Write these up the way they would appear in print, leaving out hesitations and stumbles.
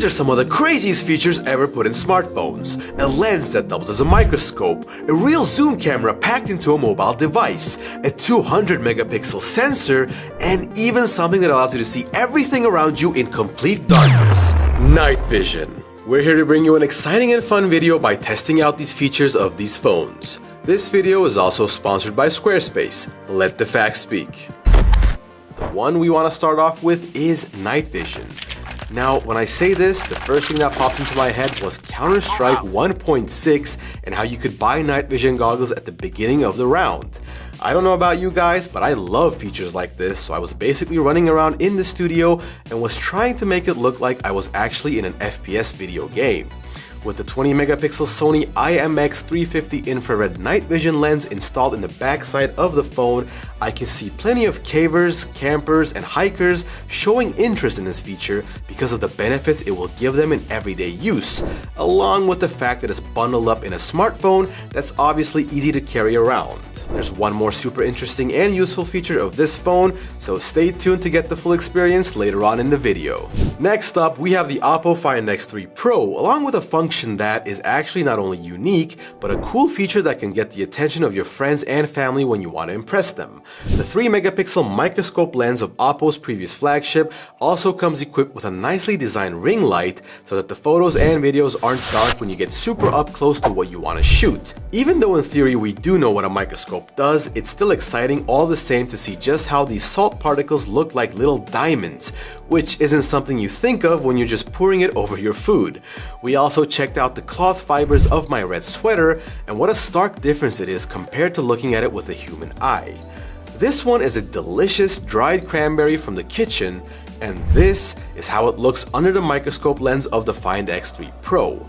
are some of the craziest features ever put in smartphones. A lens that doubles as a microscope, a real zoom camera packed into a mobile device, a 200 megapixel sensor, and even something that allows you to see everything around you in complete darkness. Night vision. We're here to bring you an exciting and fun video by testing out these features of these phones. This video is also sponsored by Squarespace. Let the facts speak. The one we want to start off with is night vision. Now, when I say this, the first thing that popped into my head was Counter-Strike 1.6 and how you could buy night vision goggles at the beginning of the round. I don't know about you guys, but I love features like this, so I was basically running around in the studio and was trying to make it look like I was actually in an FPS video game. With the 20 megapixel Sony IMX350 infrared night vision lens installed in the backside of the phone, I can see plenty of cavers, campers, and hikers showing interest in this feature because of the benefits it will give them in everyday use, along with the fact that it's bundled up in a smartphone that's obviously easy to carry around. There's one more super interesting and useful feature of this phone, so stay tuned to get the full experience later on in the video. Next up, we have the Oppo Find X3 Pro, along with a function that is actually not only unique, but a cool feature that can get the attention of your friends and family when you want to impress them. The 3 megapixel microscope lens of Oppo's previous flagship also comes equipped with a nicely designed ring light so that the photos and videos aren't dark when you get super up close to what you want to shoot. Even though in theory we do know what a microscope does, it's still exciting all the same to see just how these salt particles look like little diamonds, which isn't something you think of when you're just pouring it over your food. We also checked out the cloth fibers of my red sweater, and what a stark difference it is compared to looking at it with the human eye. This one is a delicious dried cranberry from the kitchen, and this is how it looks under the microscope lens of the Find X3 Pro.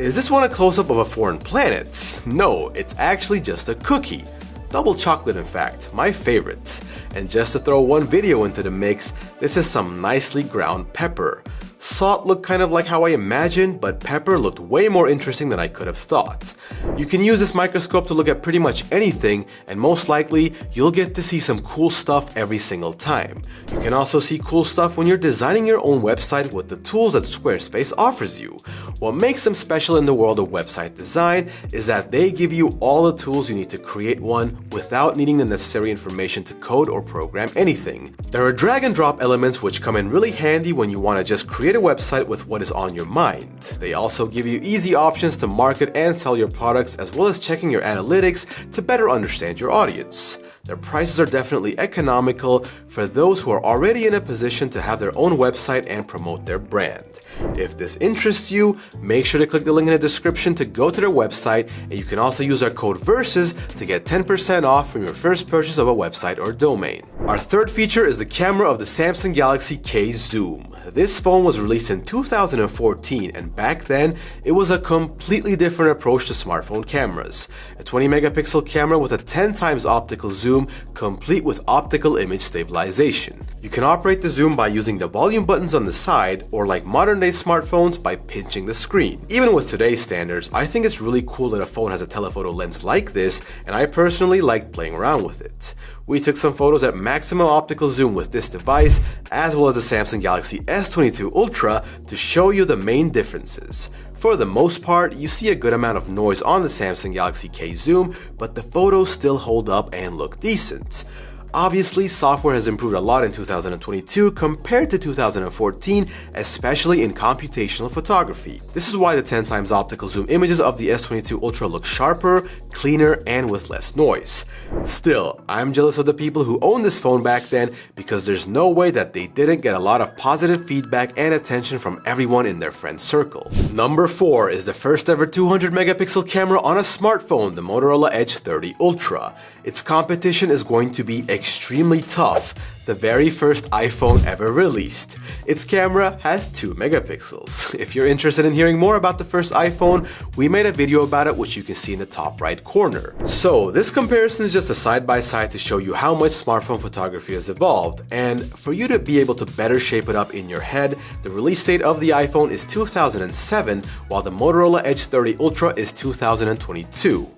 Is this one a close-up of a foreign planet? No, it's actually just a cookie. Double chocolate, in fact, my favorite. And just to throw one video into the mix, this is some nicely ground pepper. Salt looked kind of like how I imagined, but pepper looked way more interesting than I could have thought. You can use this microscope to look at pretty much anything, and most likely, you'll get to see some cool stuff every single time. You can also see cool stuff when you're designing your own website with the tools that Squarespace offers you. What makes them special in the world of website design is that they give you all the tools you need to create one without needing the necessary information to code or program anything. There are drag and drop elements which come in really handy when you want to just create a website with what is on your mind. They also give you easy options to market and sell your products, as well as checking your analytics to better understand your audience. Their prices are definitely economical for those who are already in a position to have their own website and promote their brand. If this interests you, make sure to click the link in the description to go to their website, and you can also use our code VERSES to get 10% off from your first purchase of a website or domain. Our third feature is the camera of the Samsung Galaxy K Zoom. This phone was released in 2014, and back then, it was a completely different approach to smartphone cameras. A 20 megapixel camera with a 10 times optical zoom, complete with optical image stabilization. You can operate the zoom by using the volume buttons on the side, or like modern day smartphones, by pinching the screen. Even with today's standards, I think it's really cool that a phone has a telephoto lens like this, and I personally liked playing around with it. We took some photos at maximum optical zoom with this device, as well as the Samsung Galaxy S22 Ultra, to show you the main differences. For the most part, you see a good amount of noise on the Samsung Galaxy K Zoom, but the photos still hold up and look decent. Obviously, software has improved a lot in 2022 compared to 2014, especially in computational photography. This is why the 10 times optical zoom images of the S22 Ultra look sharper, cleaner, and with less noise. Still, I'm jealous of the people who owned this phone back then, because there's no way that they didn't get a lot of positive feedback and attention from everyone in their friend circle. Number 4 is the first ever 200 megapixel camera on a smartphone, the Motorola Edge 30 Ultra. Its competition is going to be extremely tough. The very first iPhone ever released. Its camera has 2 megapixels. If you're interested in hearing more about the first iPhone, we made a video about it, which you can see in the top right corner. So this comparison is just a side-by-side to show you how much smartphone photography has evolved, and for you to be able to better shape it up in your head, the release date of the iPhone is 2007, while the Motorola Edge 30 Ultra is 2022.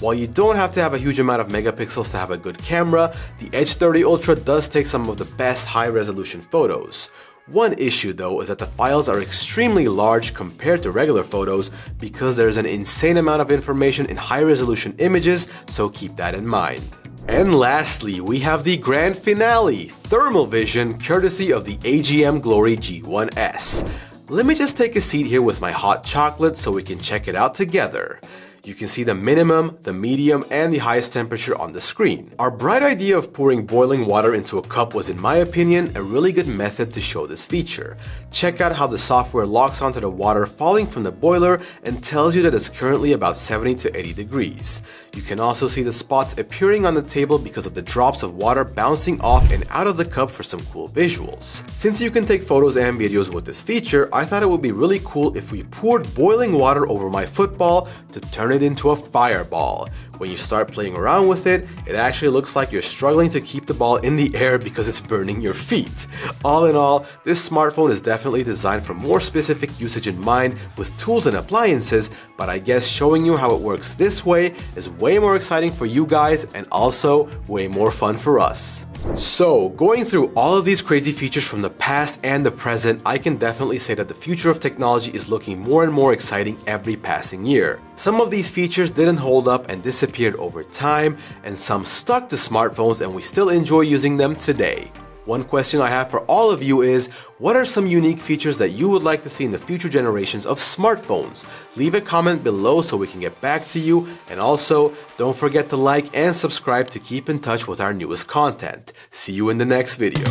While you don't have to have a huge amount of megapixels to have a good camera, the Edge 30 Ultra does take some of the best high-resolution photos. One issue though is that the files are extremely large compared to regular photos because there's an insane amount of information in high-resolution images, so keep that in mind. And lastly, we have the grand finale, thermal vision, courtesy of the AGM Glory G1S. Let me just take a seat here with my hot chocolate so we can check it out together. You can see the minimum, the medium, and the highest temperature on the screen. Our bright idea of pouring boiling water into a cup was, in my opinion, a really good method to show this feature. Check out how the software locks onto the water falling from the boiler and tells you that it's currently about 70 to 80 degrees. You can also see the spots appearing on the table because of the drops of water bouncing off and out of the cup for some cool visuals. Since you can take photos and videos with this feature, I thought it would be really cool if we poured boiling water over my football to turn it into a fireball. When you start playing around with it, it actually looks like you're struggling to keep the ball in the air because it's burning your feet. All in all, this smartphone is definitely designed for more specific usage in mind with tools and appliances, but I guess showing you how it works this way is way more exciting for you guys and also way more fun for us. So, going through all of these crazy features from the past and the present, I can definitely say that the future of technology is looking more and more exciting every passing year. Some of these features didn't hold up and disappeared over time, and some stuck to smartphones and we still enjoy using them today. One question I have for all of you is, what are some unique features that you would like to see in the future generations of smartphones? Leave a comment below so we can get back to you, and also, don't forget to like and subscribe to keep in touch with our newest content. See you in the next video.